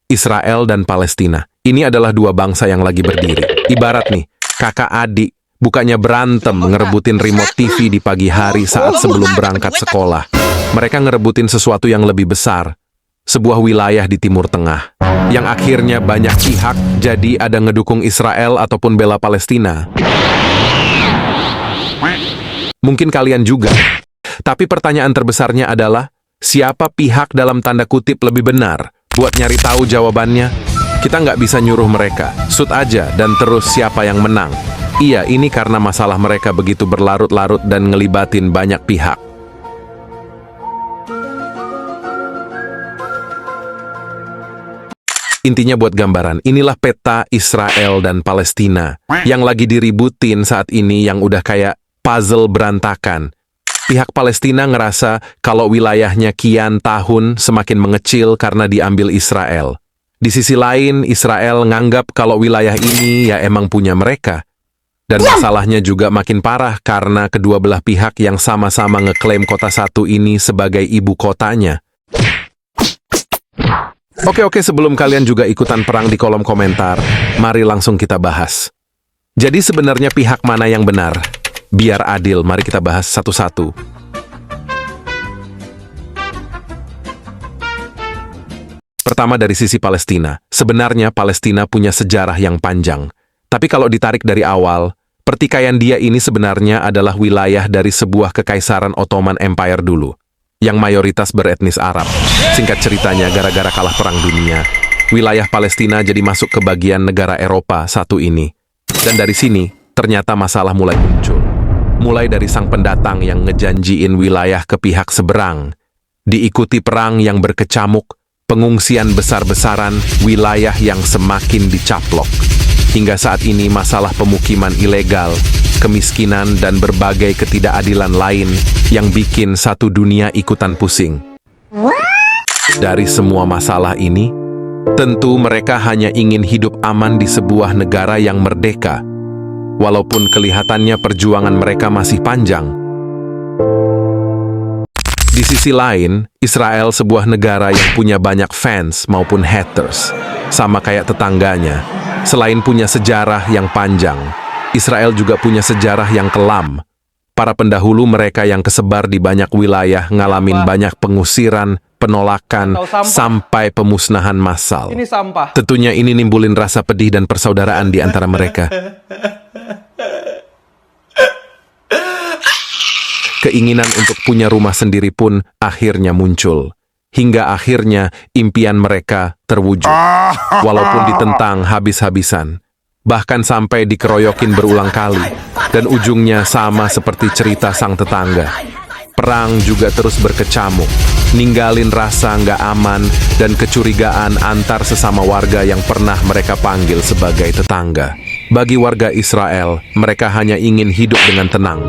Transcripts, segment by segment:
Israel dan Palestina. Ini adalah dua bangsa yang lagi berdiri. Ibarat nih, kakak adik, bukannya berantem ngerebutin remote TV di pagi hari saat sebelum berangkat sekolah. Mereka ngerebutin sesuatu yang lebih besar, sebuah wilayah di Timur Tengah, yang akhirnya banyak pihak, jadi ada ngedukung Israel ataupun bela Palestina. Mungkin kalian juga. Tapi pertanyaan terbesarnya adalah, siapa pihak dalam tanda kutip lebih benar? Buat nyari tahu jawabannya, kita nggak bisa nyuruh mereka. Shoot aja dan terus siapa yang menang. Iya, ini karena masalah mereka begitu berlarut-larut dan ngelibatin banyak pihak. Intinya buat gambaran, inilah peta Israel dan Palestina yang lagi diributin saat ini yang udah kayak puzzle berantakan. Pihak Palestina ngerasa kalau wilayahnya kian tahun semakin mengecil karena diambil Israel. Di sisi lain, Israel nganggap kalau wilayah ini ya emang punya mereka. Dan masalahnya juga makin parah karena kedua belah pihak yang sama-sama ngeklaim kota satu ini sebagai ibu kotanya. Oke, sebelum kalian juga ikutan perang di kolom komentar, mari langsung kita bahas. Jadi sebenarnya pihak mana yang benar? Biar adil, mari kita bahas satu-satu. Pertama dari sisi Palestina. Sebenarnya Palestina punya sejarah yang panjang. Tapi kalau ditarik dari awal, pertikaian dia ini sebenarnya adalah wilayah dari sebuah kekaisaran Ottoman Empire dulu, yang mayoritas beretnis Arab. Singkat ceritanya, gara-gara kalah perang dunia, wilayah Palestina jadi masuk ke bagian negara Eropa satu ini. Dan dari sini, ternyata masalah mulai muncul. Mulai dari sang pendatang yang ngejanjiin wilayah ke pihak seberang, diikuti perang yang berkecamuk, pengungsian besar-besaran, wilayah yang semakin dicaplok. Hingga saat ini masalah pemukiman ilegal, kemiskinan, dan berbagai ketidakadilan lain yang bikin satu dunia ikutan pusing. Dari semua masalah ini, tentu mereka hanya ingin hidup aman di sebuah negara yang merdeka, walaupun kelihatannya perjuangan mereka masih panjang. Di sisi lain, Israel sebuah negara yang punya banyak fans maupun haters, sama kayak tetangganya. Selain punya sejarah yang panjang, Israel juga punya sejarah yang kelam. Para pendahulu mereka yang kesebar di banyak wilayah ngalamin banyak pengusiran, penolakan, sampai pemusnahan massal. Ini sampah. Tentunya ini nimbulin rasa pedih dan persaudaraan di antara mereka. Keinginan untuk punya rumah sendiri pun akhirnya muncul. Hingga akhirnya impian mereka terwujud. Walaupun ditentang habis-habisan. Bahkan sampai dikeroyokin berulang kali. Dan ujungnya sama seperti cerita sang tetangga. Perang juga terus berkecamuk. Ninggalin rasa nggak aman dan kecurigaan antar sesama warga yang pernah mereka panggil sebagai tetangga. Bagi warga Israel, mereka hanya ingin hidup dengan tenang.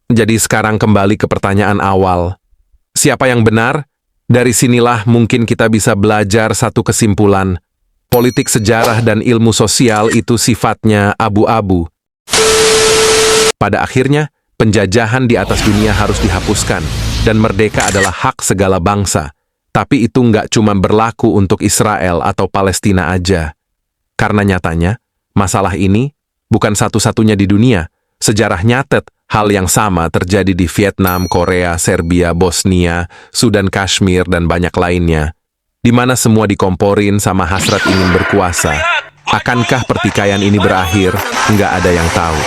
Jadi sekarang kembali ke pertanyaan awal. Siapa yang benar? Dari sinilah mungkin kita bisa belajar satu kesimpulan. Politik sejarah dan ilmu sosial itu sifatnya abu-abu. Pada akhirnya, penjajahan di atas dunia harus dihapuskan, dan merdeka adalah hak segala bangsa. Tapi itu nggak cuma berlaku untuk Israel atau Palestina aja. Karena nyatanya, masalah ini bukan satu-satunya di dunia. Sejarah nyatet hal yang sama terjadi di Vietnam, Korea, Serbia, Bosnia, Sudan, Kashmir, dan banyak lainnya. Di mana semua dikomporin sama hasrat ingin berkuasa. Akankah pertikaian ini berakhir? Nggak ada yang tahu.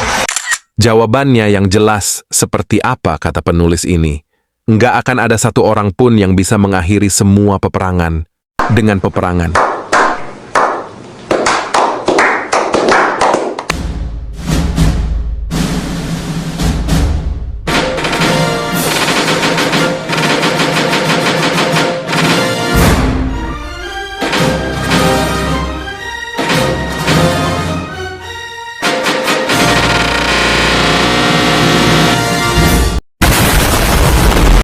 Jawabannya yang jelas seperti apa kata penulis ini. Nggak akan ada satu orang pun yang bisa mengakhiri semua peperangan dengan peperangan.